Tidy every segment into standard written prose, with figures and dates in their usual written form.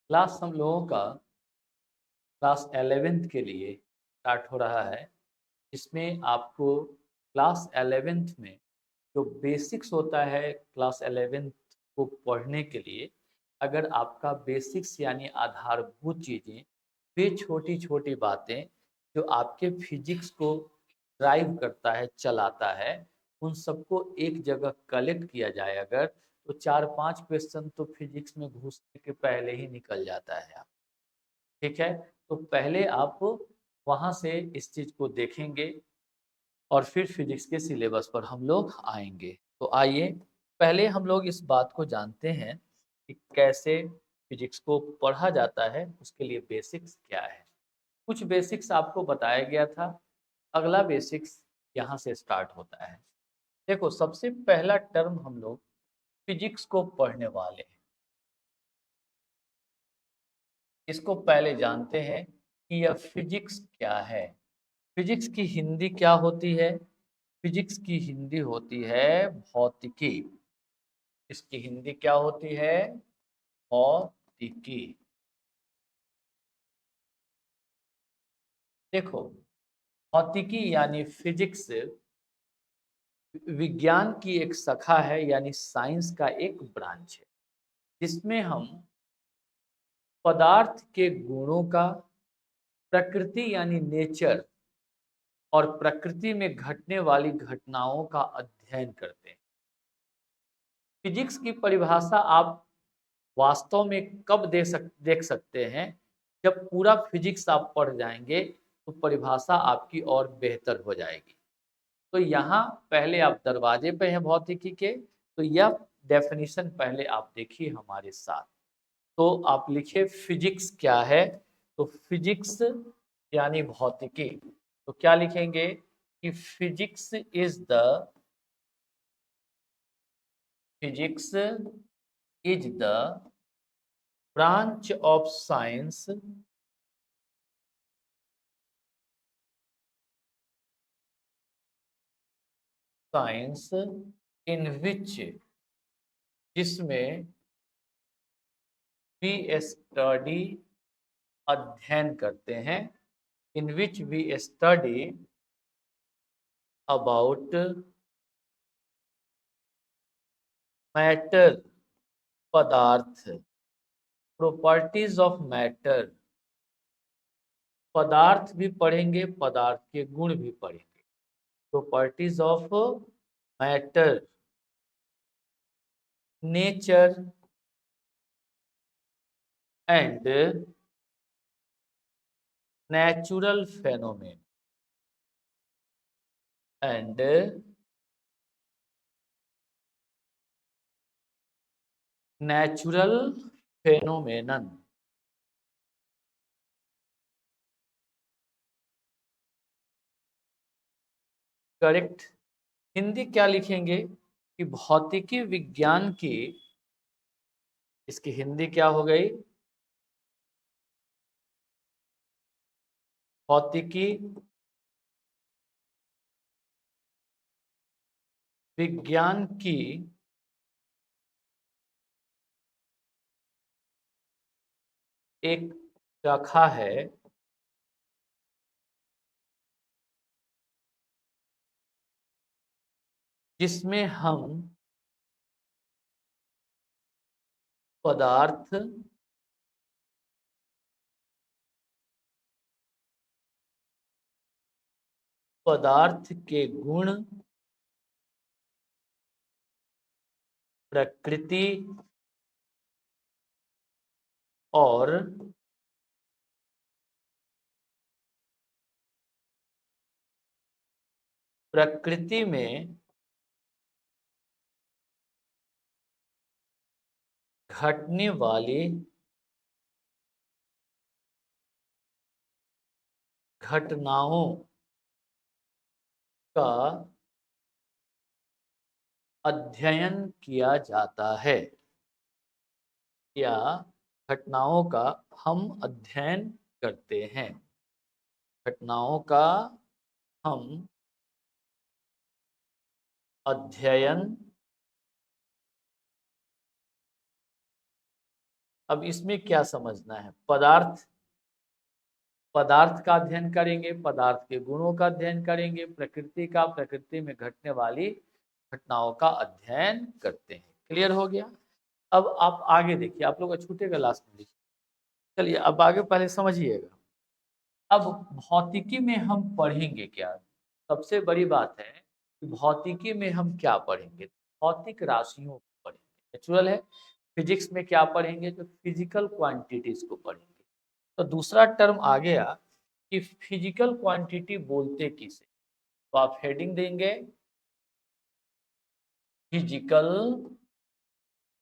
Class हम लोगों का क्लास 11th के लिए स्टार्ट हो रहा है, जिसमें आपको क्लास 11th में जो बेसिक्स होता है क्लास 11th को पढ़ने के लिए, अगर आपका बेसिक्स यानी आधारभूत चीज़ें, वे छोटी-छोटी बातें जो आपके फिज़िक्स को ड्राइव करता है, चलाता है, उन सबको एक जगह कलेक्ट किया जाए अगर, तो 4-5 क्वेश्चन तो फिज़िक्स में घुसने के पहले ही निकल जाता है। ठीक है? तो पहले आप वहाँ से इस चीज़ को देखेंगे और फिर फिज़िक्स के सिलेबस पर हम लोग आएँगे। तो आइए, पहले हम लोग इस बात को जानते हैं कि कैसे फिज़िक्स को पढ़ा जाता है, उसके लिए बेसिक्स क्या है? कुछ बेसिक्स आपको बताया गया था, अगला बेसिक्स यहाँ से स्टार्ट होता है। देखो, सबसे पहला टर्म हम लोग फिज़िक्स को पढ़ने वाले हैं। इसको पहले जानते हैं कि यह फिज़िक्स क्या है? फिज़िक्स की हिंदी क्या होती है? फिज़िक्स की हिंदी होती है भौतिकी। इसकी हिंदी क्या होती है? भौतिकी। देखो, भौतिकी यानी फिज़िक्स विज्ञान की एक शाखा है यानी साइंस का एक ब्रांच है, जिसमें हम पदार्थ के गुणों का, प्रकृति यानी नेचर और प्रकृति में घटने वाली घटनाओं का अध्ययन करते हैं। फिज़िक्स की परिभाषा आप वास्तव में कब देख सकते हैं, जब पूरा फिजिक्स आप पढ़ जाएँगे, तो परिभाषा आपकी और बेहतर हो जाएगी। तो यहाँ पहले आप दरवाजे पे हैं भौतिकी के, तो यह डेफ़िनिशन पहले आप देखिए हमारे साथ। तो आप लिखिए फिजिक्स क्या है? तो फिजिक्स यानी भौतिकी। तो क्या लिखेंगे कि physics is the branch of science in which जिसमें वी स्टडी अध्ययन करते हैं, in which we study about matter, पदार्थ, प्रॉपर्टीज ऑफ मैटर। पदार्थ भी पढ़ेंगे, पदार्थ के गुण भी पढ़ेंगे। Properties of matter, nature and natural phenomen and natural phenomenon. Correct. Hindi क्या लिखेंगे कि भौतिकी विज्ञान की, इसकी हिंदी क्या हो गई? भौतिकी विज्ञान की एक शाखा है जिसमें हम पदार्थ, पदार्थ के गुण, प्रकृति और प्रकृति में घटने वाली घटनाओं का अध्ययन किया जाता है, या घटनाओं का हम अध्ययन करते हैं। घटनाओं का हम अध्ययन अब इसमें क्या समझना है, पदार्थ का अध्ययन करेंगे, पदार्थ के गुणों का अध्ययन करेंगे, प्रकृति में घटने वाली घटनाओं का अध्ययन करते हैं। क्लियर हो गया। अब आप आगे देखिए, आप लोग का छूटेगा लास्ट में देखिए। चलिए अब आगे पहले समझिएगा। अब भौतिकी में हम पढ़ेंगे क्या? सबसे बड़ी बात है कि भौतिकी में हम क्या पढ़ेंगे? भौतिक राशियों को पढ़ेंगे। नेचुरल है। फिजिक्स में क्या पढ़ेंगे? तो फिजिकल क्वांटिटीज को पढ़ेंगे। तो दूसरा टर्म आ गया कि फिजिकल क्वांटिटी बोलते किसे? तो आप हेडिंग देंगे फिजिकल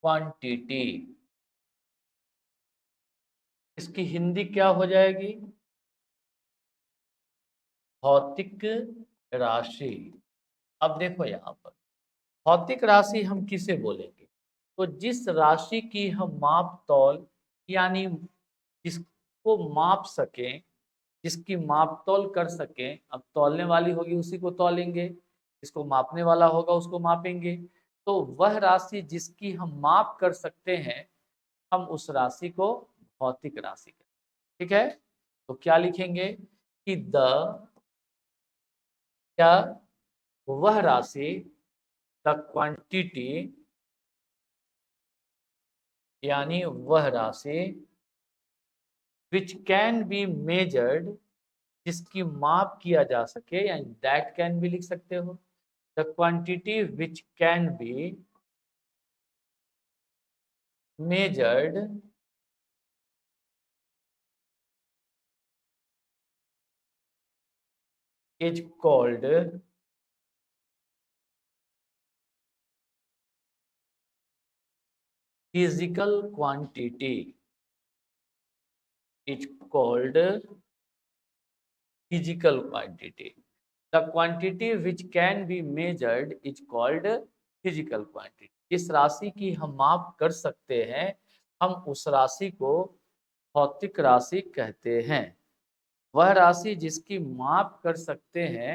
क्वांटिटी। इसकी हिंदी क्या हो जाएगी? भौतिक राशि। अब देखो यहाँ पर भौतिक राशि हम किसे बोलेंगे? तो जिस राशि की हम माप तौल यानी जिसको माप सकें, जिसकी माप तौल कर सकें। अब तौलने वाली होगी उसी को तौलेंगे, जिसको मापने वाला होगा उसको मापेंगे। तो वह राशि जिसकी हम माप कर सकते हैं, हम उस राशि को भौतिक राशि कहते हैं। ठीक है। तो क्या लिखेंगे कि क्या वह राशि, द क्वांटिटी यानी वह राशि विच कैन बी मेजर्ड, जिसकी माप किया जा सके, यानी दैट कैन भी लिख सकते हो। The quantity which can be measured is called physical quantity, is called physical quantity. The quantity which can be measured is called physical quantity. इस राशि की हम माप कर सकते हैं, हम उस राशि को भौतिक राशि कहते हैं। वह राशि जिसकी माप कर सकते हैं,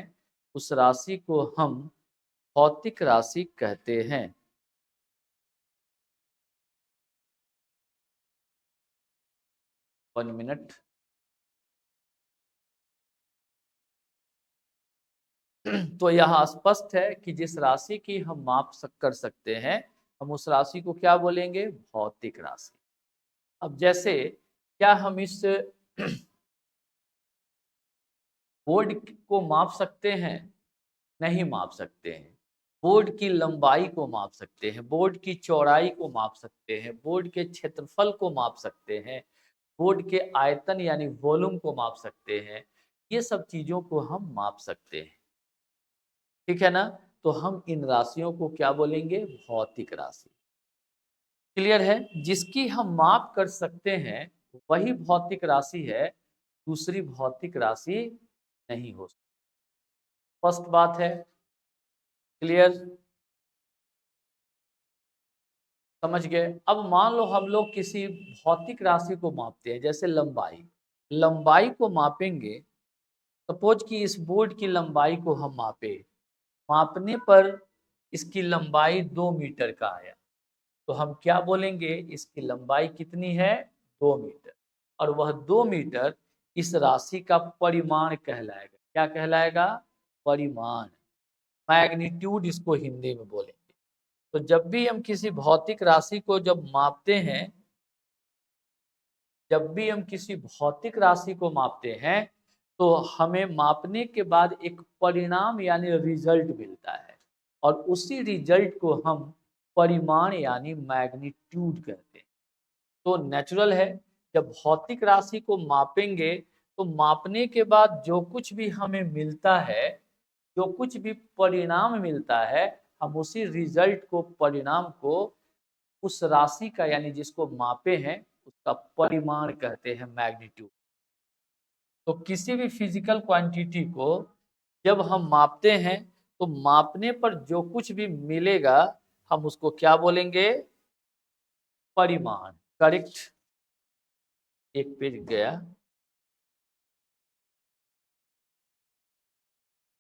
उस राशि को हम भौतिक राशि कहते हैं। 1 मिनट। तो यहाँ स्पष्ट है कि जिस राशि की हम माप कर सकते हैं, हम उस राशि को क्या बोलेंगे? भौतिक राशि। अब जैसे क्या हम इस बोर्ड को माप सकते हैं? नहीं माप सकते हैं। बोर्ड की लंबाई को माप सकते हैं, बोर्ड की चौड़ाई को माप सकते हैं, बोर्ड के क्षेत्रफल को माप सकते हैं, बोर्ड के आयतन यानी वॉल्यूम को माप सकते हैं। ये सब चीजों को हम माप सकते हैं। ठीक है ना। तो हम इन राशियों को क्या बोलेंगे? भौतिक राशि। क्लियर है। जिसकी हम माप कर सकते हैं वही भौतिक राशि है, दूसरी भौतिक राशि नहीं हो सकती। स्पष्ट बात है। क्लियर, समझ गए। अब मान लो हम लोग किसी भौतिक राशि को मापते हैं, जैसे लंबाई। लंबाई को मापेंगे। सपोज कि इस बोर्ड की लंबाई को हम मापे, मापने पर इसकी लंबाई 2 मीटर का आया, तो हम क्या बोलेंगे? इसकी लंबाई कितनी है? 2 मीटर। और वह 2 मीटर इस राशि का परिमाण कहलाएगा। क्या कहलाएगा? परिमाण। मैग्नीट्यूड इसको हिंदी में बोलेंगे। तो जब भी हम किसी भौतिक राशि को जब मापते हैं, जब भी हम किसी भौतिक राशि को मापते हैं, तो हमें मापने के बाद एक परिणाम यानी रिजल्ट मिलता है, और उसी रिजल्ट को हम परिमाण यानी मैग्नीट्यूड कहते हैं। तो नेचुरल है, जब भौतिक राशि को मापेंगे तो मापने के बाद जो कुछ भी हमें मिलता है, जो कुछ भी परिणाम मिलता है, हम उसी रिजल्ट को, परिणाम को उस राशि का यानी जिसको मापे हैं उसका परिमाण कहते हैं, मैग्नीट्यूड। तो किसी भी फिजिकल क्वांटिटी को जब हम मापते हैं तो मापने पर जो कुछ भी मिलेगा हम उसको क्या बोलेंगे? परिमाण। करेक्ट। एक पेज गया।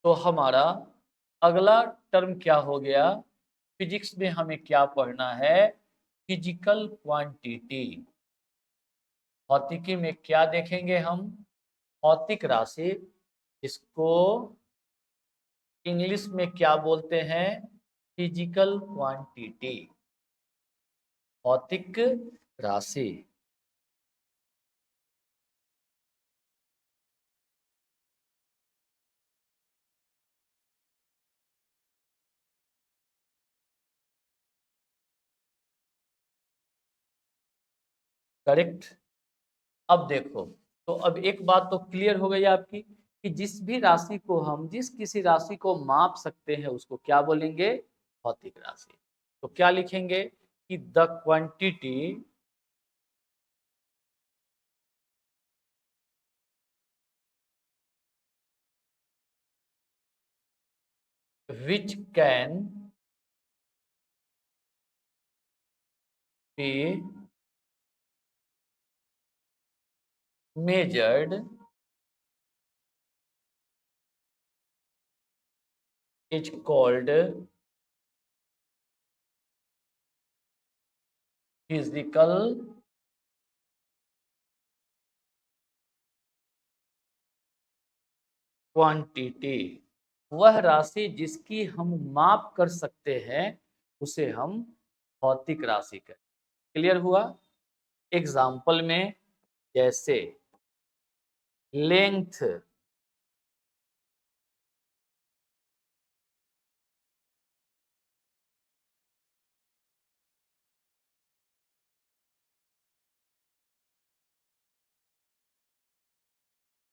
तो हमारा अगला टर्म क्या हो गया? फिजिक्स में हमें क्या पढ़ना है? Physical quantity. भौतिकी में क्या देखेंगे हम? भौतिक राशि, इसको इंग्लिश में क्या बोलते हैं? फिजिकल क्वांटिटी, भौतिक राशि। करेक्ट। अब देखो, तो अब एक बात तो क्लियर हो गई आपकी कि जिस भी राशि को हम, जिस किसी राशि को माप सकते हैं उसको क्या बोलेंगे? भौतिक राशि। तो क्या लिखेंगे कि the quantity which can be measured is called physical quantity. वह राशि जिसकी हम माप कर सकते हैं उसे हम भौतिक राशि कहते हैं। क्लियर हुआ? एग्जाम्पल में जैसे लेंथ,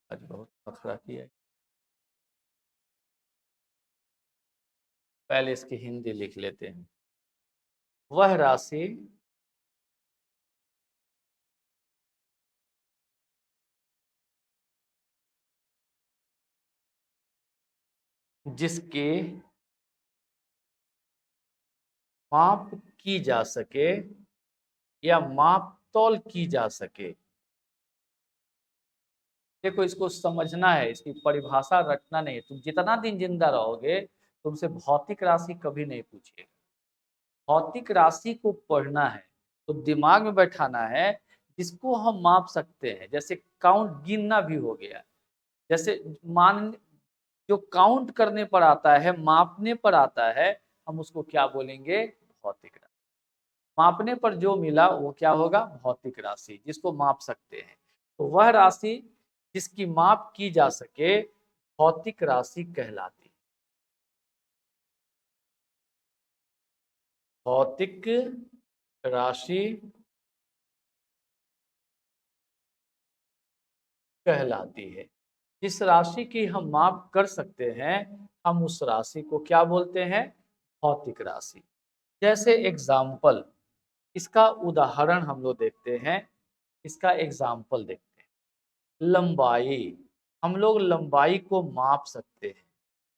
आज बहुत खतरा किया है। पहले इसकी हिंदी लिख लेते हैं। वह राशि जिसकी माप की जा सके या माप तौल की जा सके। देखो, इसको समझना है, इसकी परिभाषा रटना नहीं है। तुम जितना दिन जिंदा रहोगे तुमसे भौतिक राशि कभी नहीं पूछेगा। भौतिक राशि को पढ़ना है तो दिमाग में बैठाना है जिसको हम माप सकते हैं। जैसे काउंट, गिनना भी हो गया। जैसे मान, जो काउंट करने पर आता है, मापने पर आता है, हम उसको क्या बोलेंगे? भौतिक राशि। मापने पर जो मिला वो क्या होगा? भौतिक राशि, जिसको माप सकते हैं। तो वह राशि जिसकी माप की जा सके भौतिक राशि कहलाती है। भौतिक राशि कहलाती है। जिस राशि की हम माप कर सकते हैं हम उस राशि को क्या बोलते हैं? भौतिक राशि। जैसे एग्जाम्पल, इसका उदाहरण हम लोग देखते हैं। इसका एग्जाम्पल देखते हैं। लंबाई, हम लोग लंबाई को माप सकते हैं।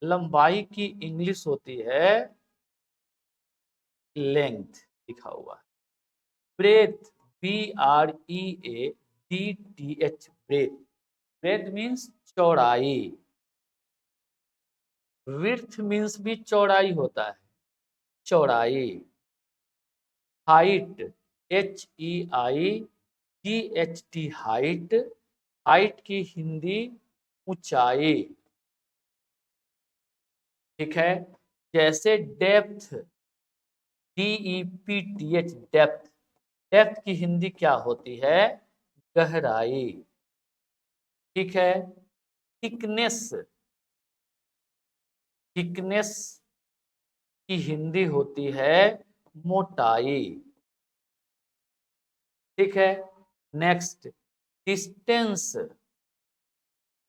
लंबाई की इंग्लिश होती है लेंथ, लिखा हुआ है। Breadth, BREATH, breadth. Breadth means चौड़ाई। विड्थ मीन्स भी चौड़ाई होता है, चौड़ाई। Height, HEIGHT, height. हाइट की हिंदी ऊंचाई। ठीक है। जैसे डेप्थ, DEPTH, डेप्थ। डेप्थ की हिंदी क्या होती है? गहराई। ठीक है। थिकनेस, थिकनेस की हिंदी होती है मोटाई। ठीक है। Next, distance.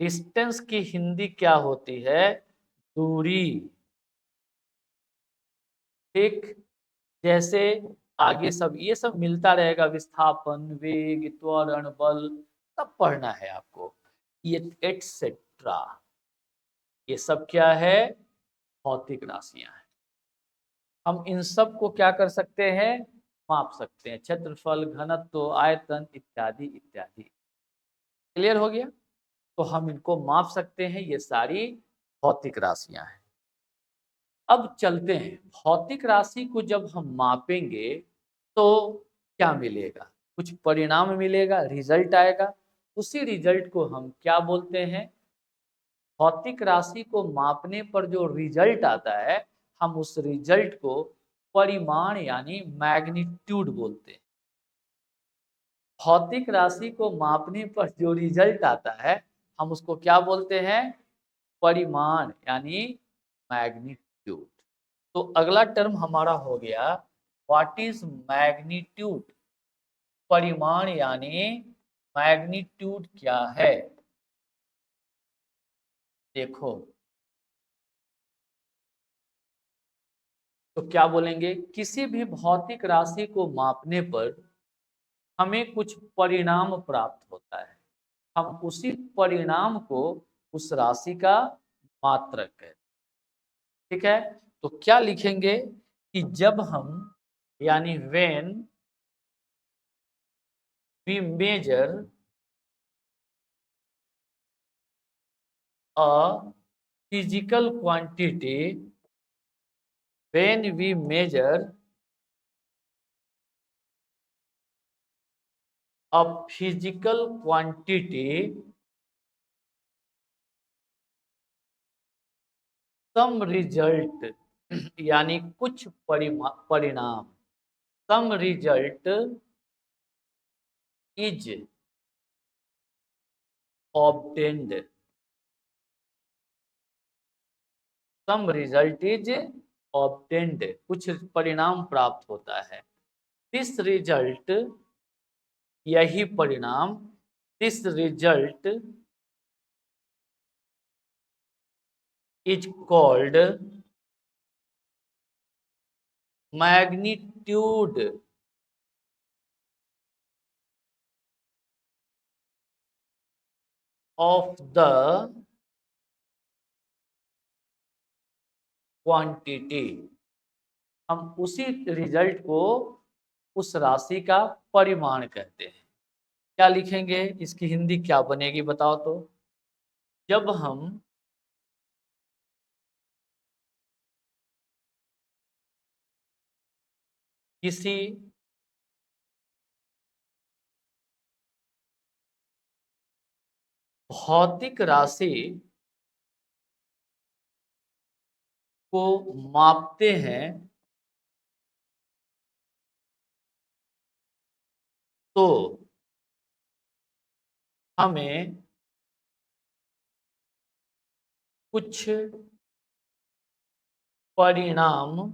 डिस्टेंस की हिंदी क्या होती है? दूरी। ठीक। जैसे आगे सब ये सब मिलता रहेगा, विस्थापन, वेग, त्वरण, बल, सब पढ़ना है आपको, ये एटसेट्रा। ये सब क्या है? भौतिक राशियां हैं। हम इन सब को क्या कर सकते हैं? माप सकते हैं। क्षेत्रफल, घनत्व, आयतन इत्यादि इत्यादि। क्लियर हो गया? तो हम इनको माप सकते हैं, ये सारी भौतिक राशियां हैं। अब चलते हैं, भौतिक राशि को जब हम मापेंगे तो क्या मिलेगा? कुछ परिणाम मिलेगा, रिजल्ट आएगा। उसी रिजल्ट को हम क्या बोलते हैं? भौतिक राशि को मापने पर जो रिजल्ट आता है, हम उस रिजल्ट को परिमाण यानी मैग्नीट्यूड बोलते हैं। भौतिक राशि को मापने पर जो रिजल्ट आता है, हम उसको क्या बोलते हैं? परिमाण यानी मैग्नीट्यूड। तो अगला टर्म हमारा हो गया, व्हाट इज मैग्नीट्यूड? परिमाण यानी मैग्नीट्यूड क्या है? देखो, तो क्या बोलेंगे? किसी भी भौतिक राशि को मापने पर हमें कुछ परिणाम प्राप्त होता है। हम उसी परिणाम को उस राशि का मात्रक कहते हैं। ठीक है, तो क्या लिखेंगे कि जब हम यानी when we measure a physical quantity, when we measure a physical quantity, some result यानी कुछ परिणाम, some result is obtained, some result is obtained, कुछ परिणाम प्राप्त होता है। दिस रिजल्ट, यही परिणाम, this result is called magnitude of the quantity. हम उसी रिजल्ट को उस राशि का परिमाण कहते हैं। क्या लिखेंगे? इसकी हिंदी क्या बनेगी बताओ तो? जब हम किसी भौतिक राशि को मापते हैं तो हमें कुछ परिणाम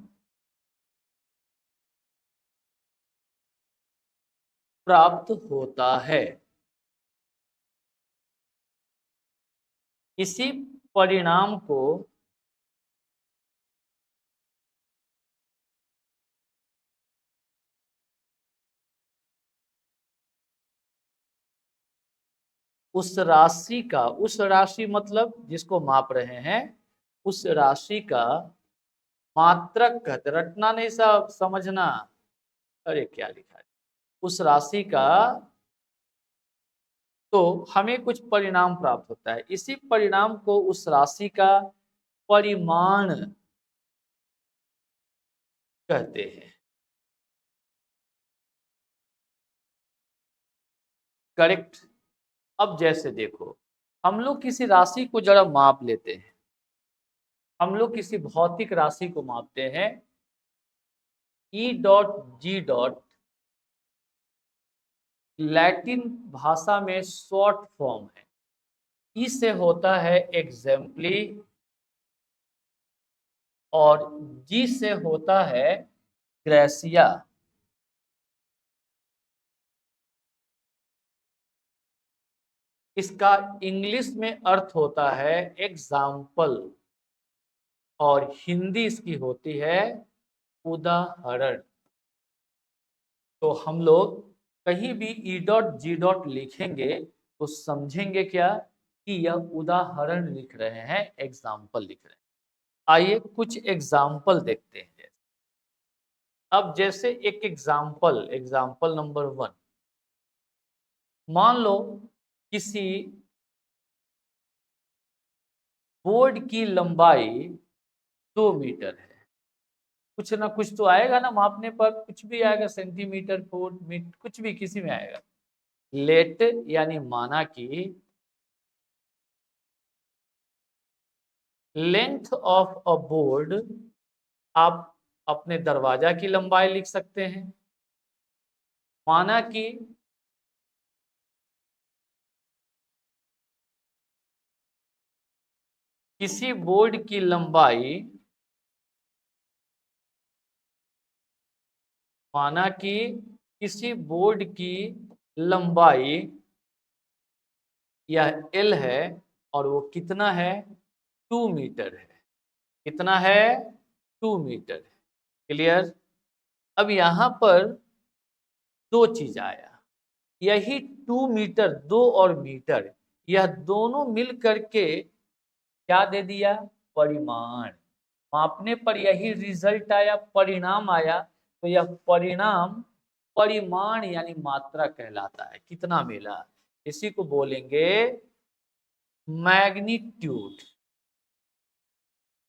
प्राप्त होता है। इसी परिणाम को उस राशि मतलब जिसको माप रहे हैं, उस राशि का मात्रक कहते, रटना नहीं सब समझना। अरे क्या लिखा है? उस राशि का, तो हमें कुछ परिणाम प्राप्त होता है, इसी परिणाम को उस राशि का परिमाण कहते हैं। करेक्ट। अब जैसे देखो, हम लोग किसी राशि को जरा माप लेते हैं, हम लोग किसी भौतिक राशि को मापते हैं। E dot G dot Latin भाषा में शॉर्ट फॉर्म है। ई से होता है एग्जाम्पली और जी से होता है ग्रेसिया। इसका इंग्लिश में अर्थ होता है एग्जाम्पल और हिंदी इसकी होती है उदाहरण। तो हम लोग कहीं भी ई डॉट जी डॉट लिखेंगे तो समझेंगे क्या कि यह उदाहरण लिख रहे हैं, एग्जाम्पल लिख रहे हैं। आइए कुछ एग्जाम्पल देखते हैं। अब जैसे एक एग्जाम्पल, एग्जाम्पल नंबर 1, मान लो किसी बोर्ड की लंबाई 2 मीटर है कुछ ना कुछ तो आएगा ना मापने पर, कुछ भी आएगा, सेंटीमीटर, फुट, मीटर, कुछ भी किसी में आएगा। लेट यानी माना कि लेंथ ऑफ अ बोर्ड, आप अपने दरवाजा की लंबाई लिख सकते हैं। माना कि किसी बोर्ड की लंबाई, माना कि किसी बोर्ड की लंबाई यह एल है और वो कितना है, 2 मीटर है। कितना है, 2 मीटर है। क्लियर। अब यहां पर दो चीज आया, यही 2 मीटर, 2 और मीटर, यह दोनों मिल करके क्या दे दिया, परिमाण। मापने पर यही रिजल्ट आया, परिणाम आया, तो यह परिणाम परिमाण यानी मात्रा कहलाता है। कितना मिला, इसी को बोलेंगे मैग्नीट्यूड,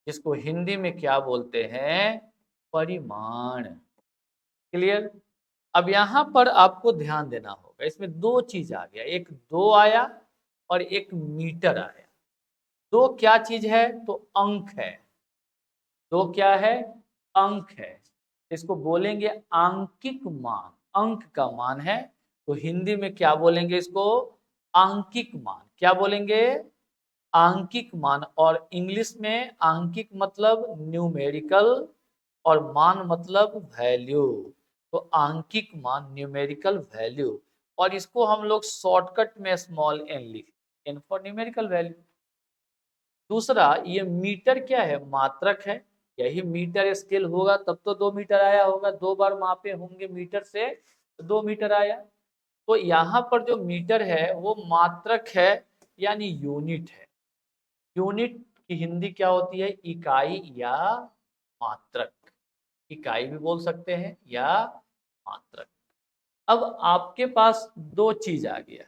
जिसको हिंदी में क्या बोलते हैं, परिमाण। क्लियर। अब यहां पर आपको ध्यान देना होगा, इसमें दो चीज आ गया, एक दो आया और एक मीटर आया। दो क्या चीज है, तो अंक है। दो क्या है, अंक है। इसको बोलेंगे आंकिक मान, अंक का मान है, तो हिंदी में क्या बोलेंगे इसको, आंकिक मान। क्या बोलेंगे, आंकिक मान। और इंग्लिश में आंकिक मतलब न्यूमेरिकल और मान मतलब वैल्यू। तो आंकिक मान, न्यूमेरिकल वैल्यू, और इसको हम लोग शॉर्टकट में स्मॉल एन लिख, एन फॉर न्यूमेरिकल वैल्यू। दूसरा, ये मीटर क्या है, मात्रक है। यही मीटर स्केल होगा तब तो 2 मीटर आया होगा, 2 बार मापे होंगे मीटर से तो 2 मीटर आया। तो यहाँ पर जो मीटर है वो मात्रक है, यानी यूनिट है। यूनिट की हिंदी क्या होती है, इकाई या मात्रक। इकाई भी बोल सकते हैं या मात्रक। अब आपके पास दो चीज आ गया,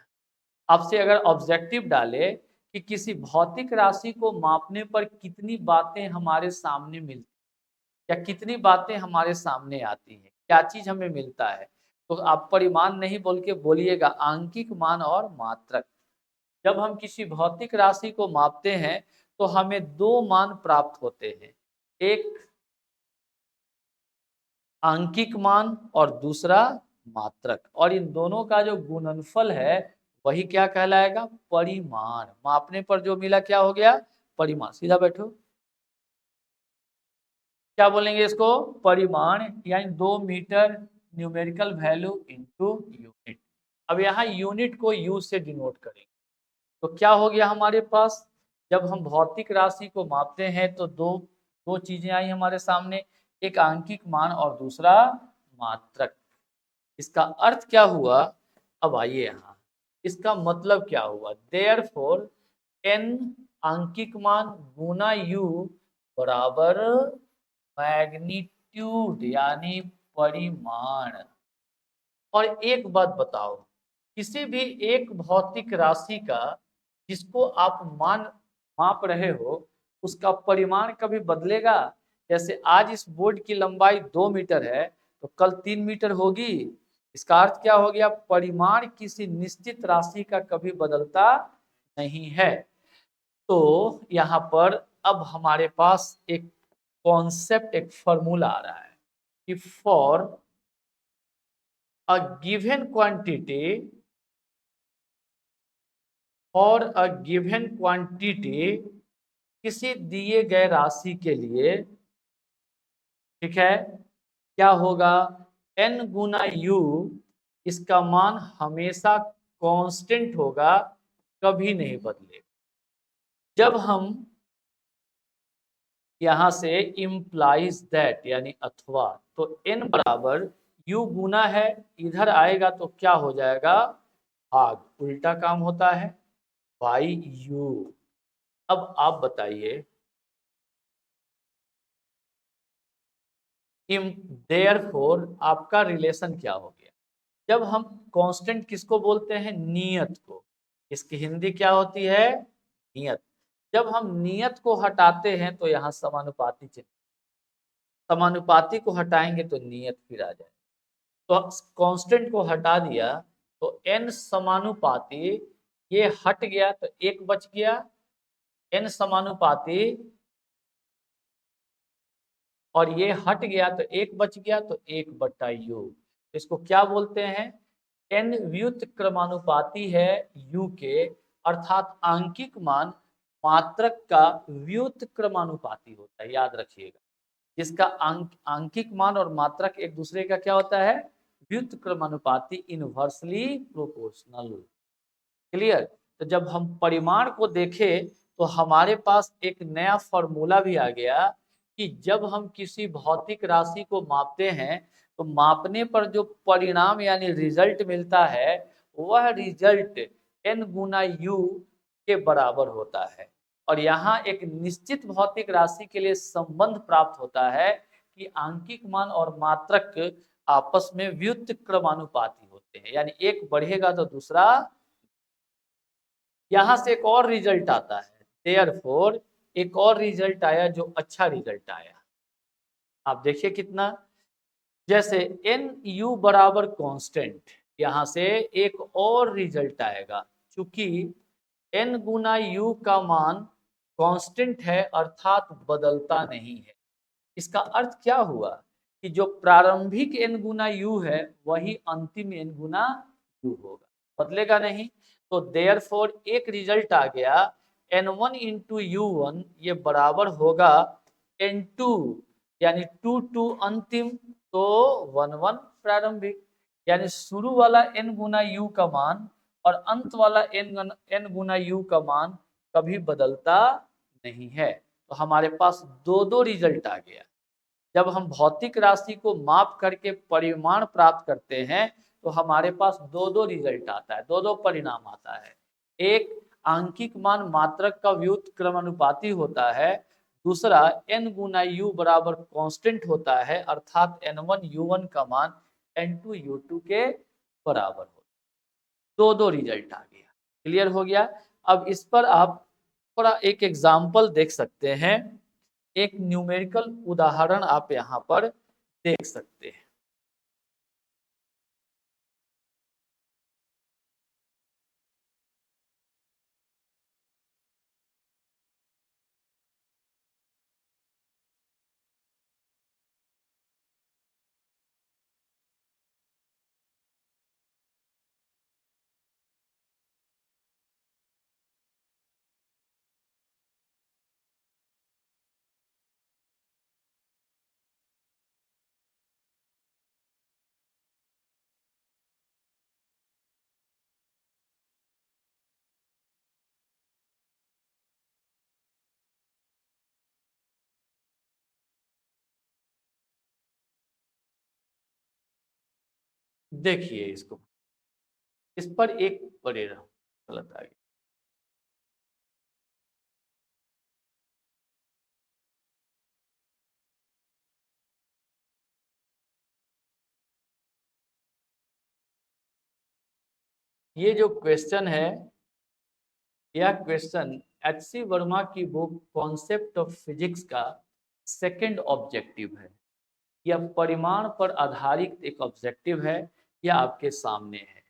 आपसे अगर ऑब्जेक्टिव डाले कि किसी भौतिक राशि को मापने पर कितनी बातें हमारे सामने मिलती या कितनी बातें हमारे सामने आती हैं, क्या चीज हमें मिलता है, तो आप परिमाण नहीं बोल के बोलिएगा आंकिक मान और मात्रक। जब हम किसी भौतिक राशि को मापते हैं तो हमें दो मान प्राप्त होते हैं, एक आंकिक मान और दूसरा मात्रक, और इन दोनों का जो गुणनफल है वही क्या कहलाएगा, परिमाण। मापने पर जो मिला क्या हो गया, परिमाण। सीधा बैठो, क्या बोलेंगे इसको, परिमाण, यानी 2 metre numerical value into unit. अब यहाँ यूनिट को यू से डिनोट करेंगे, तो क्या हो गया हमारे पास, जब हम भौतिक राशि को मापते हैं तो दो दो चीजें आई हमारे सामने, एक आंकिक मान और दूसरा मात्रक। इसका अर्थ क्या हुआ, अब आइए यहाँ, इसका मतलब क्या हुआ, देयरफॉर एन आंकिक मान गुना यू बराबर मैग्नीट्यूड यानी परिमाण। और एक बात बताओ, किसी भी एक भौतिक राशि का जिसको आप माप रहे हो, उसका परिमाण कभी बदलेगा। जैसे आज इस बोर्ड की लंबाई 2 मीटर है तो कल 3 मीटर होगी। इसका अर्थ क्या हो गया, परिमाण किसी निश्चित राशि का कभी बदलता नहीं है। तो यहाँ पर अब हमारे पास एक कॉन्सेप्ट, एक फॉर्मूला आ रहा है कि फॉर अ गिवन क्वांटिटी, और अ गिवन क्वांटिटी, किसी दिए गए राशि के लिए, ठीक है, क्या होगा, n गुना u, इसका मान हमेशा कांस्टेंट होगा, कभी नहीं बदलेगा। जब हम यहां से इम्प्लाइज दैट यानी अथवा, तो n बराबर u गुना है, इधर आएगा तो क्या हो जाएगा, भाग, उल्टा काम होता है, बाई u। अब आप बताइए, देयरफॉर आपका रिलेशन क्या हो गया, जब हम कांस्टेंट किसको बोलते हैं, नियत को, इसकी हिंदी क्या होती है, नियत। जब हम नियत को हटाते हैं तो यहाँ समानुपाती चिन्ह, समानुपाती को हटाएंगे तो नियत फिर आ जाए। तो कांस्टेंट को हटा दिया तो n समानुपाती, ये हट गया तो एक बच गया, n समानुपाती और ये हट गया तो एक बच गया, तो 1/u। इसको क्या बोलते हैं? n व्युत्क्रमानुपाती है u के, अर्थात आंकिक मान मात्रक का व्युत्क्रमानुपाती होता है, याद रखिएगा। जिसका आंकिक मान और मात्रक एक दूसरे का क्या होता है? व्युत्क्रमानुपाती, इनवर्सली प्रोपोर्शनल। क्लियर? तो जब हम परिमाण को देखें तो हमारे पास एक नया फॉर्मूला भी आ गया कि जब हम किसी भौतिक राशि को मापते हैं तो मापने पर जो परिणाम यानी रिजल्ट मिलता है वह रिजल्ट n गुना u के बराबर होता है। और यहाँ एक निश्चित भौतिक राशि के लिए संबंध प्राप्त होता है कि आंकिक मान और मात्रक आपस में व्युत्क्रमानुपाती होते हैं, यानी एक बढ़ेगा तो दूसरा। यहां से एक और रिजल्ट आता है, देयरफॉर एक और रिजल्ट आया जो अच्छा रिजल्ट आया। आप देखिए कितना, जैसे एन यू बराबर कांस्टेंट, यहां से एक और रिजल्ट आएगा। चूंकि एन गुना यू का मान कांस्टेंट है अर्थात बदलता नहीं है। इसका अर्थ क्या हुआ कि जो प्रारंभिक एन गुना यू है वही अंतिम एन गुना यू होगा, बदलेगा नहीं। तो देयरफॉर एक रिजल्ट आ गया, n1 इंटू u1 ये बराबर होगा n2, यानी 2 अंतिम, तो 1 प्रारंभिक। यानी शुरू वाला n गुना u का मान और अंत वाला n गुना u का मान कभी बदलता नहीं है। तो हमारे पास दो दो रिजल्ट आ गया। जब हम भौतिक राशि को माप करके परिमाण प्राप्त करते हैं तो हमारे पास दो दो रिजल्ट आता है, दो दो परिणाम आता है। एक आंकिक मान मात्रक का व्युत्क्रमानुपाती होता है, दूसरा n गुना u बराबर कांस्टेंट होता है अर्थात n1 u1 का मान n2 u2 के बराबर होता है। दो दो रिजल्ट आ गया। क्लियर हो गया? अब इस पर आप थोड़ा एक एग्जाम्पल देख सकते हैं, एक न्यूमेरिकल उदाहरण आप यहाँ पर देख सकते हैं। देखिए इसको, इस पर एक पड़ेगा, गलत आ गया। ये जो क्वेश्चन है, यह क्वेश्चन एच.सी. वर्मा की बुक कॉन्सेप्ट ऑफ फिजिक्स का सेकंड ऑब्जेक्टिव है। यह परिमाण पर आधारित एक ऑब्जेक्टिव है, यह आपके सामने है।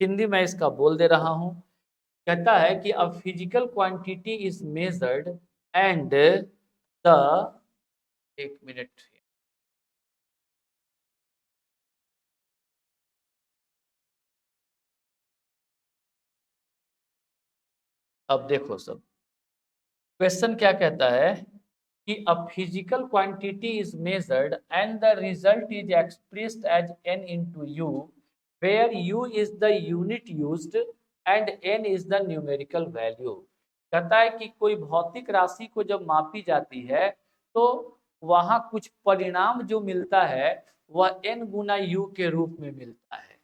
हिंदी में इसका बोल दे रहा हूं। कहता है कि a physical quantity is measured and the, एक मिनट, अब देखो सब क्वेश्चन क्या कहता है कि a physical quantity is measured and the result is expressed as n into u, where u is the unit used and n is the numerical value। कहता है कि कोई भौतिक राशि को जब मापी जाती है तो वहां कुछ परिणाम जो मिलता है वह n गुना u के रूप में मिलता है,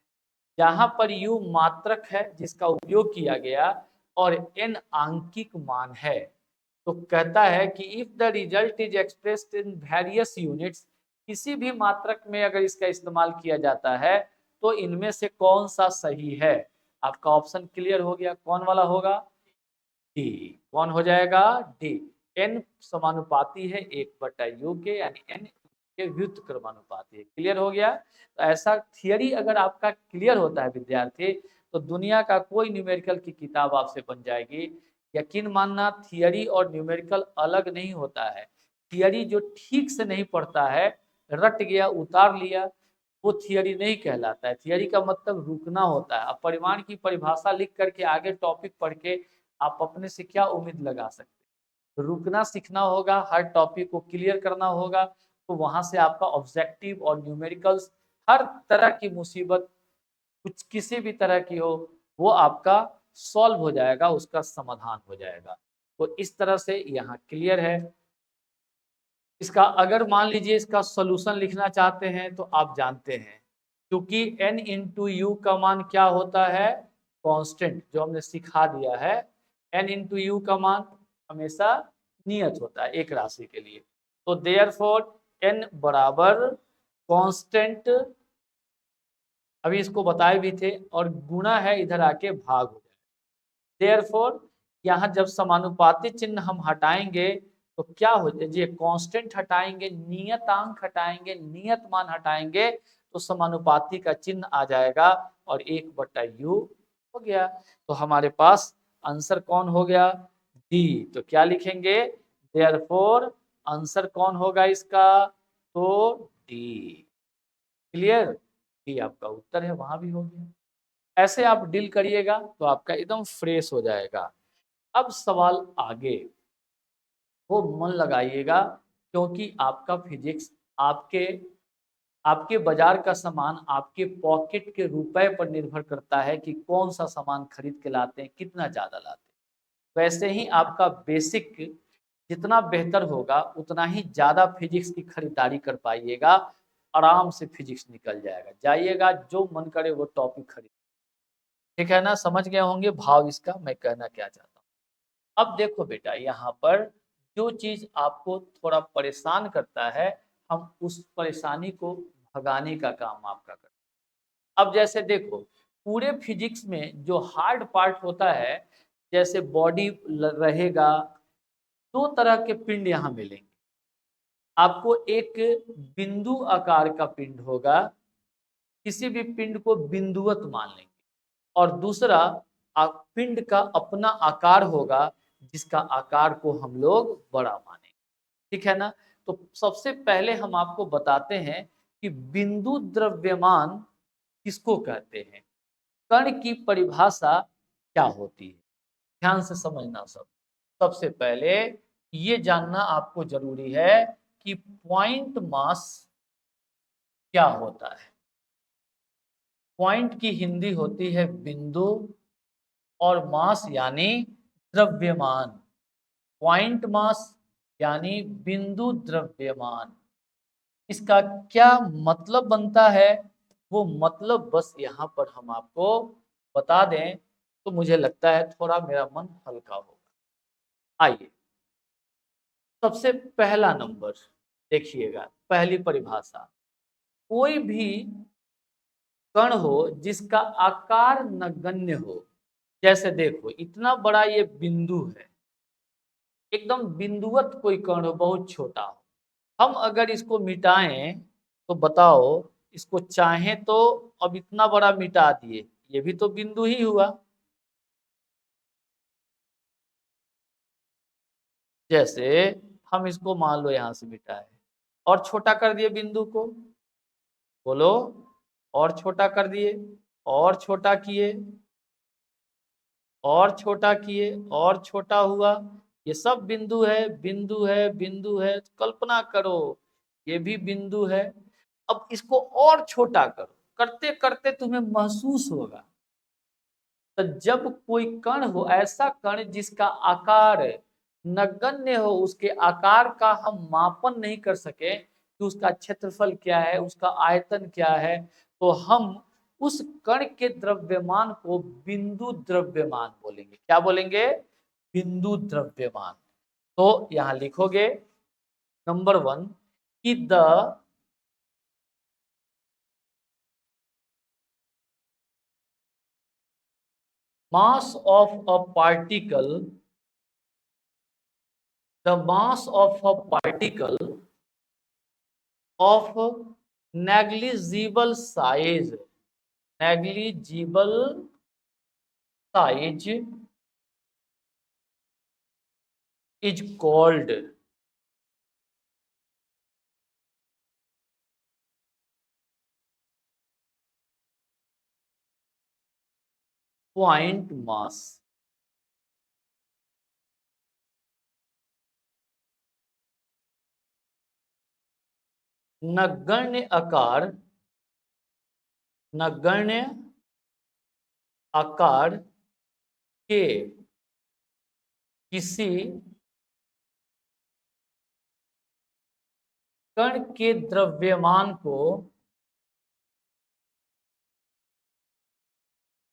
जहां पर u मात्रक है जिसका उपयोग किया गया और n आंकिक मान है। तो कहता है कि if the result is expressed in various units, किसी भी मात्रक में अगर इसका इस्तेमाल किया जाता है तो इनमें से कौन सा सही है? आपका ऑप्शन क्लियर हो गया, कौन वाला होगा? डी। कौन हो जाएगा? डी। एन समानुपाती है 1/u के, यानी एन ये व्युत्क्रमानुपाती है। क्लियर हो गया? तो ऐसा थियरी अगर आपका क्लियर होता है विद्यार्थी, तो दुनिया का कोई न्यूमेरिकल की किताब आपसे बन जाएगी। यकीन मानना, थियरी और न्यूमेरिकल अलग नहीं होता है। थियरी जो ठीक से नहीं पढ़ता है, रट गया, उतार लिया, वो थियरी नहीं कहलाता है। थियरी का मतलब रुकना होता है। अब परिमाण की परिभाषा लिख करके आगे टॉपिक पढ़ के आप अपने से क्या उम्मीद लगा सकते हैं? रुकना सीखना होगा, हर टॉपिक को क्लियर करना होगा, तो वहां से आपका ऑब्जेक्टिव और न्यूमेरिकल्स, हर तरह की मुसीबत, कुछ किसी भी तरह की हो, वो आपका सॉल्व हो जाएगा, उसका समाधान हो जाएगा। तो इस तरह से यहाँ क्लियर है। इसका अगर मान लीजिए इसका सॉल्यूशन लिखना चाहते हैं तो आप जानते हैं, क्योंकि n इंटू यू का मान क्या होता है? कांस्टेंट, जो हमने सिखा दिया है। n इंटू यू का मान हमेशा नियत होता है एक राशि के लिए। तो देयरफॉर n बराबर कांस्टेंट, अभी इसको बताए भी थे, और गुना है, इधर आके भाग हो जाए। देयरफॉर यहाँ जब समानुपाती चिन्ह हम हटाएंगे तो क्या हो जाए? कांस्टेंट हटाएंगे, नियतांक हटाएंगे, नियत मान हटाएंगे, तो समानुपाती का चिन्ह आ जाएगा और 1/u हो गया। तो हमारे पास आंसर कौन हो गया? डी। तो क्या लिखेंगे? देयरफॉर आंसर कौन होगा इसका? तो डी। क्लियर? डी आपका उत्तर है, वहां भी हो गया। ऐसे आप डील करिएगा तो आपका एकदम फ्रेश हो जाएगा। अब सवाल आगे, वो मन लगाइएगा, क्योंकि आपका फिजिक्स आपके आपके बाजार का सामान आपके पॉकेट के रुपए पर निर्भर करता है कि कौन सा सामान खरीद के लाते हैं, कितना ज्यादा लाते हैं। वैसे ही आपका बेसिक जितना बेहतर होगा, उतना ही ज्यादा फिजिक्स की खरीदारी कर पाइएगा, आराम से फिजिक्स निकल जाएगा। जाइएगा, जो मन करे वो टॉपिक खरीद। ठीक है ना? समझ गए होंगे भाव इसका मैं कहना क्या चाहता हूँ। अब देखो बेटा, यहाँ पर जो चीज आपको थोड़ा परेशान करता है, हम उस परेशानी को भगाने का काम आपका करते हैं। अब जैसे देखो, पूरे फिजिक्स में जो हार्ड पार्ट होता है, जैसे बॉडी रहेगा, दो तरह के पिंड यहाँ मिलेंगे। आपको एक बिंदु आकार का पिंड होगा, किसी भी पिंड को बिंदुवत मान लेंगे, और दूसरा पिंड का अपना आकार होगा, जिसका आकार को हम लोग बड़ा मानेंगे। ठीक है ना? तो सबसे पहले हम आपको बताते हैं कि बिंदु द्रव्यमान किसको कहते हैं, कण की परिभाषा क्या होती है। ध्यान से समझना सब। सबसे पहले ये जानना आपको जरूरी है कि पॉइंट मास क्या होता है। पॉइंट की हिंदी होती है बिंदु, और मास यानी द्रव्यमान। पॉइंट मास यानी बिंदु द्रव्यमान। इसका क्या मतलब बनता है, वो मतलब बस यहाँ पर हम आपको बता दें, तो मुझे लगता है थोड़ा मेरा मन हल्का होगा। आइए, सबसे पहला नंबर देखिएगा, पहली परिभाषा। कोई भी कण हो जिसका आकार नगण्य हो। जैसे देखो, इतना बड़ा ये बिंदु है, एकदम बिंदुवत कोई कण हो, बहुत छोटा हो। हम अगर इसको मिटाएं तो बताओ, इसको चाहें तो अब इतना बड़ा मिटा दिए, ये भी तो बिंदु ही हुआ। जैसे हम इसको मान लो यहाँ से मिटाए और छोटा कर दिए बिंदु को, बोलो, और छोटा कर दिए, और छोटा किए, और छोटा किए, और छोटा हुआ। ये सब बिंदु है, बिंदु है, बिंदु है। कल्पना करो, ये भी बिंदु है। अब इसको और छोटा करो, करते करते तुम्हें महसूस होगा, तो जब कोई कण हो, ऐसा कण जिसका आकार नगण्य हो, उसके आकार का हम मापन नहीं कर सके कि उसका क्षेत्रफल क्या है, उसका आयतन क्या है, तो हम उस कण के द्रव्यमान को बिंदु द्रव्यमान बोलेंगे। क्या बोलेंगे? बिंदु द्रव्यमान। तो यहां लिखोगे नंबर 1 कि the mass of a particle, the mass of a particle of negligible size, negligible size is called point mass. नगण्य आकार, नगण्य आकार के किसी कण के द्रव्यमान को,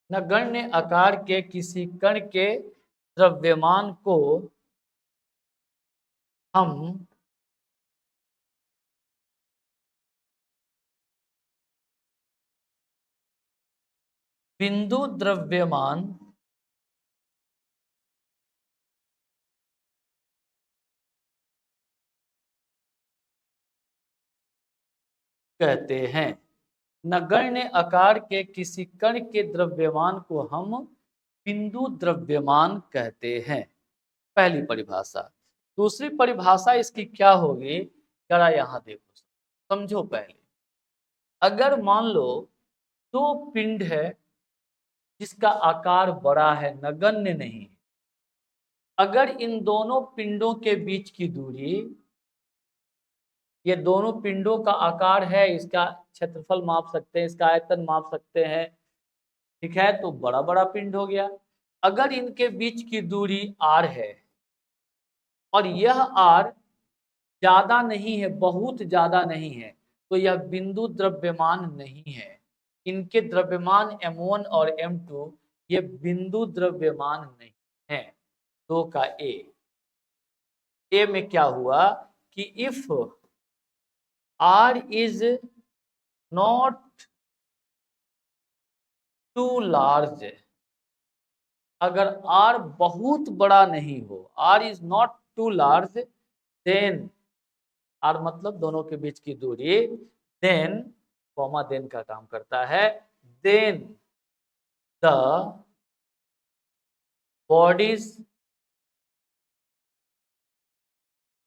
नगण्य आकार के किसी कण के द्रव्यमान को हम बिंदु द्रव्यमान कहते हैं। नगण्य आकार के किसी कण के द्रव्यमान को हम बिंदु द्रव्यमान कहते हैं, पहली परिभाषा। दूसरी परिभाषा इसकी क्या होगी, जरा यहां देखो, समझो पहले। अगर मान लो दो पिंड है जिसका आकार बड़ा है, नगण्य नहीं, अगर इन दोनों पिंडों के बीच की दूरी, ये दोनों पिंडों का आकार है, इसका क्षेत्रफल माप सकते हैं, इसका आयतन माप सकते हैं, ठीक है, तो बड़ा बड़ा पिंड हो गया। अगर इनके बीच की दूरी r है और यह r ज्यादा नहीं है, बहुत ज्यादा नहीं है, तो यह बिंदु द्रव्यमान नहीं है। इनके द्रव्यमान m1 और m2 ये बिंदु द्रव्यमान नहीं है। दो का ए में क्या हुआ कि if r is not too large, अगर r बहुत बड़ा नहीं हो, r is not too large, then r मतलब दोनों के बीच की दूरी, देन कॉमा देन का काम करता है, then the bodies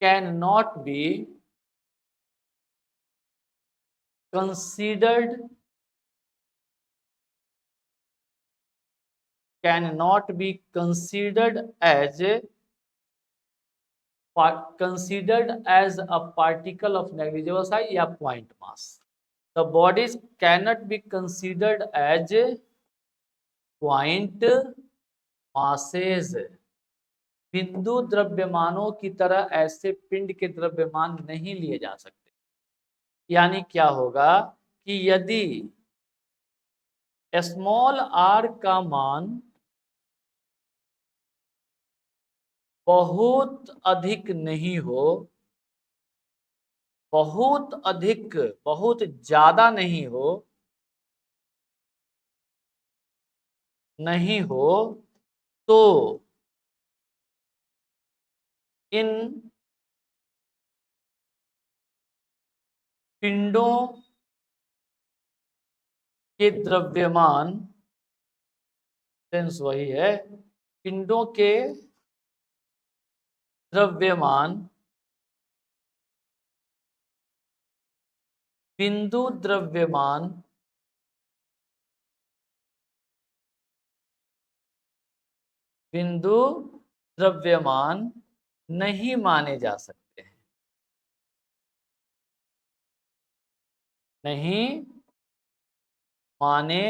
can not be considered, cannot be considered as a particle of negligible size या point mass. The bodies cannot be considered as point masses. बिंदु द्रव्यमानों की तरह ऐसे पिंड के द्रव्यमान नहीं लिए जा सकते। यानी क्या होगा कि यदि स्मॉल r का मान बहुत अधिक नहीं हो, बहुत अधिक, बहुत ज्यादा नहीं हो, नहीं हो, तो इन पिंडों के द्रव्यमान, सेंस वही है, पिंडों के द्रव्यमान बिंदु द्रव्यमान बिंदु द्रव्यमान नहीं माने जा सकते हैं, नहीं माने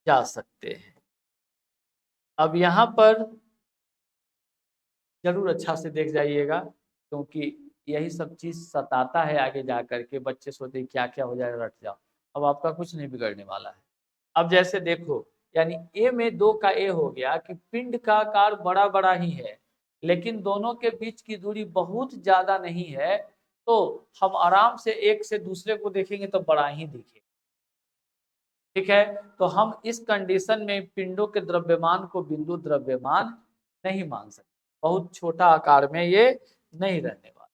जा सकते हैं। अब यहाँ पर जरूर अच्छा से देख जाइएगा, क्योंकि यही सब चीज सताता है आगे जा करके, बच्चे सोचते क्या क्या हो जाएगा, रट जाओ। अब आपका कुछ नहीं बिगड़ने वाला है। अब जैसे देखो, यानी ए में दो का ए हो गया कि पिंड का आकार बड़ा बड़ा ही है, लेकिन दोनों के बीच की दूरी बहुत ज्यादा नहीं है, तो हम आराम से एक से दूसरे को देखेंगे तो बड़ा ही दिखे, ठीक है। तो हम इस कंडीशन में पिंडों के द्रव्यमान को बिंदु द्रव्यमान नहीं मान सकते, बहुत छोटा आकार में ये नहीं रहने वाला।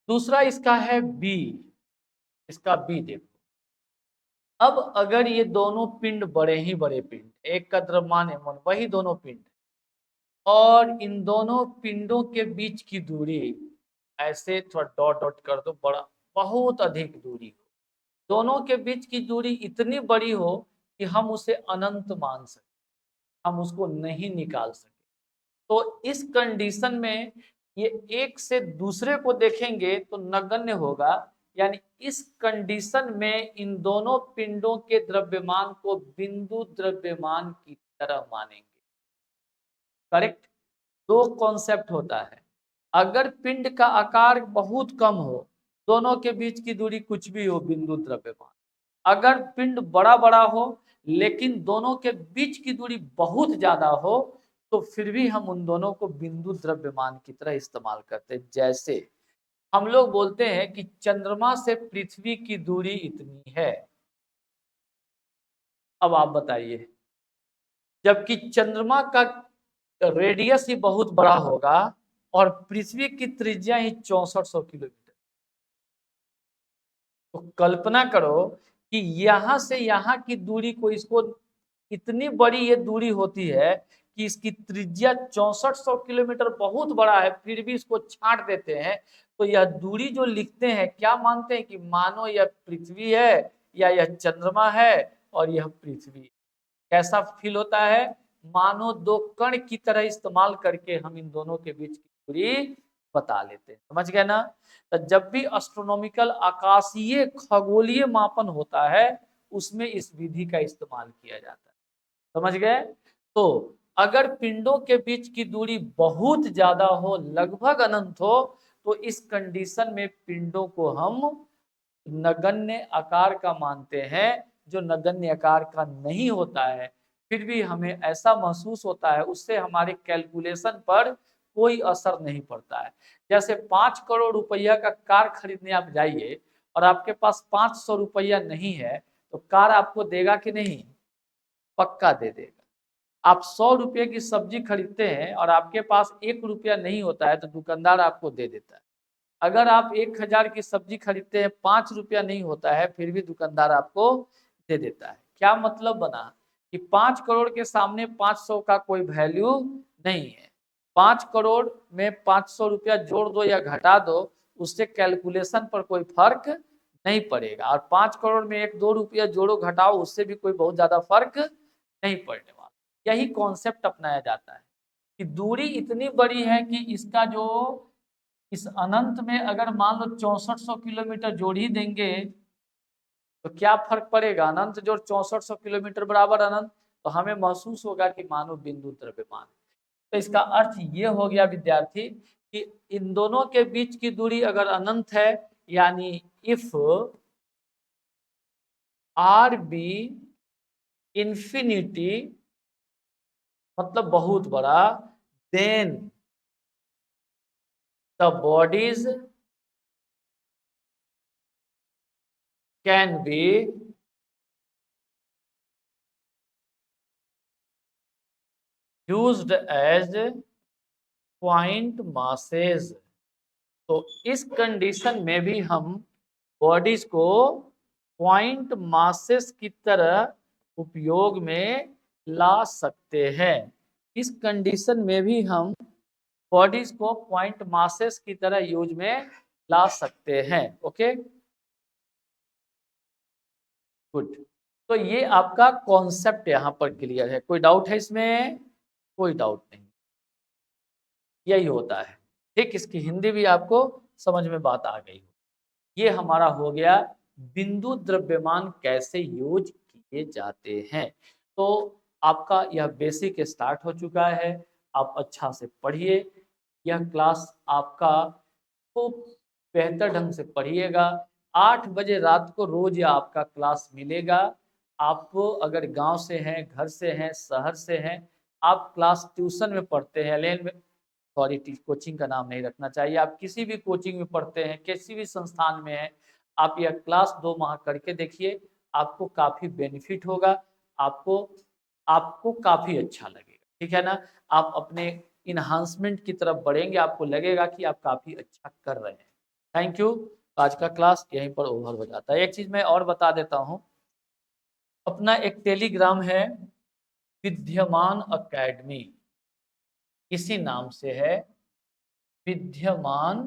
दूसरा इसका है बी, इसका बी देखो। अब अगर ये दोनों पिंड बड़े ही बड़े पिंड, एक का द्रव्यमान m1, वही दोनों पिंड, और इन दोनों पिंडों के बीच की दूरी ऐसे थोड़ा डॉट डॉट कर दो, बड़ा बहुत अधिक दूरी हो, दोनों के बीच की दूरी इतनी बड़ी हो कि हम उसे अनंत मान सके, हम उसको नहीं निकाल सके, तो इस कंडीशन में ये एक से दूसरे को देखेंगे तो नगण्य होगा। यानी इस कंडीशन में इन दोनों पिंडों के द्रव्यमान को बिंदु द्रव्यमान की तरह मानेंगे। करेक्ट। दो कॉन्सेप्ट होता है, अगर पिंड का आकार बहुत कम हो, दोनों के बीच की दूरी कुछ भी हो, बिंदु द्रव्यमान। अगर पिंड बड़ा बड़ा हो लेकिन दोनों के बीच की दूरी बहुत ज्यादा हो, तो फिर भी हम उन दोनों को बिंदु द्रव्यमान की तरह इस्तेमाल करते हैं। जैसे हम लोग बोलते हैं कि चंद्रमा से पृथ्वी की दूरी इतनी है। अब आप बताइए, जबकि चंद्रमा का रेडियस ही बहुत बड़ा होगा और पृथ्वी की त्रिज्या ही 6400 किलोमीटर, तो कल्पना करो कि यहां से यहां की दूरी को, इसको इतनी बड़ी ये दूरी होती है कि इसकी त्रिज्या 6400 किलोमीटर बहुत बड़ा है, फिर भी इसको छांट देते हैं, तो यह दूरी जो लिखते हैं क्या मानते हैं कि मानो यह पृथ्वी है या यह चंद्रमा है और यह पृथ्वी। कैसा फील होता है, मानो दो कण की तरह इस्तेमाल करके हम इन दोनों के बीच की दूरी बता लेते हैं। समझ गए ना। तो जब भी एस्ट्रोनॉमिकल आकाशीय खगोलीय मापन होता है, उसमें इस विधि का इस्तेमाल किया जाता है। समझ गए। तो अगर पिंडों के बीच की दूरी बहुत ज्यादा हो, लगभग अनंत हो, तो इस कंडीशन में पिंडों को हम नगण्य आकार का मानते हैं। जो नगण्य आकार का नहीं होता है, फिर भी हमें ऐसा महसूस होता है, उससे हमारे कैलकुलेशन पर कोई असर नहीं पड़ता है। जैसे 5 करोड़ रुपया का कार खरीदने आप जाइए और आपके पास 500 रुपया नहीं है, तो कार आपको देगा कि नहीं? पक्का दे देगा। आप 100 रुपये की सब्जी खरीदते हैं और आपके पास 1 रुपया नहीं होता है, तो दुकानदार आपको दे देता है। अगर आप 1000 की सब्जी खरीदते हैं, 5 रुपया नहीं होता है, फिर भी दुकानदार आपको दे देता है। क्या मतलब बना कि 5 करोड़ के सामने 500 का कोई वैल्यू नहीं है। 5 करोड़ में 500 रुपया जोड़ दो या घटा दो, उससे कैलकुलेशन पर कोई फर्क नहीं पड़ेगा। और 5 करोड़ में 1-2 रुपया जोड़ो घटाओ, उससे भी कोई बहुत ज्यादा फर्क नहीं पड़ने वाला। यही कॉन्सेप्ट अपनाया जाता है कि दूरी इतनी बड़ी है कि इसका जो इस अनंत में अगर मान लो 6400 किलोमीटर जोड़ ही देंगे, तो क्या फर्क पड़ेगा? अनंत जोड़ 6400 किलोमीटर बराबर अनंत, तो हमें महसूस होगा कि मानो बिंदु द्रव्यमान। तो इसका अर्थ ये हो गया विद्यार्थी कि इन दोनों के बीच की दूरी अगर अनंत है, यानी इफ आर बी इंफिनिटी, मतलब बहुत बड़ा, then the bodies can be used as point masses. तो इस कंडीशन में भी हम बॉडीज को पॉइंट मासेस की तरह उपयोग में ला सकते हैं। इस कंडीशन में भी हम बॉडीज को पॉइंट मासेस की तरह यूज में ला सकते हैं। Okay, good. तो ये आपका कॉन्सेप्ट यहाँ पर क्लियर है, कोई डाउट है इसमें? कोई डाउट नहीं, यही होता है। ठीक, इसकी हिंदी भी आपको समझ में बात आ गई। ये हमारा हो गया बिंदु द्रव्यमान कैसे यूज किए जाते हैं। तो आपका यह बेसिक स्टार्ट हो चुका है, आप अच्छा से पढ़िए। यह क्लास आपका खूब बेहतर ढंग से पढ़िएगा। 8 बजे रात को रोज यह आपका क्लास मिलेगा। आपको अगर गांव से हैं, घर से हैं, शहर से हैं, आप क्लास ट्यूशन में पढ़ते हैं, लेन में, सॉरी कोचिंग का नाम नहीं रखना चाहिए, आप किसी भी कोचिंग में पढ़ते हैं, किसी भी संस्थान में हैं, आप यह क्लास 2 माह करके देखिए, आपको काफ़ी बेनिफिट होगा, आपको आपको काफ़ी अच्छा लगेगा। ठीक है ना। आप अपने इन्हांसमेंट की तरफ बढ़ेंगे, आपको लगेगा कि आप काफ़ी अच्छा कर रहे हैं। Thank you. आज का क्लास यहीं पर ओवर हो जाता है। एक चीज़ मैं और बता देता हूँ, अपना एक टेलीग्राम है विद्यमान अकेडमी, इसी नाम से है विद्यमान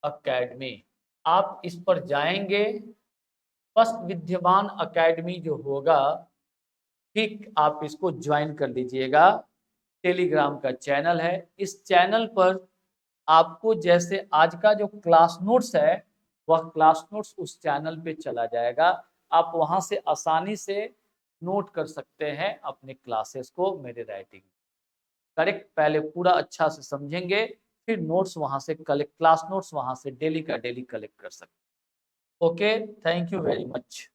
अकेडमी। आप इस पर जाएंगे, बस विद्यमान अकेडमी जो होगा, ठीक आप इसको ज्वाइन कर लीजिएगा। टेलीग्राम का चैनल है, इस चैनल पर आपको जैसे आज का जो क्लास नोट्स है, वह क्लास नोट्स उस चैनल पे चला जाएगा। आप वहां से आसानी से नोट कर सकते हैं अपने क्लासेस को मेरे राइटिंग करेक्ट। पहले पूरा अच्छा से समझेंगे, फिर नोट्स वहां से कलेक्ट, क्लास नोट्स वहां से डेली का डेली कलेक्ट कर सकते हैं। Okay, thank you very much.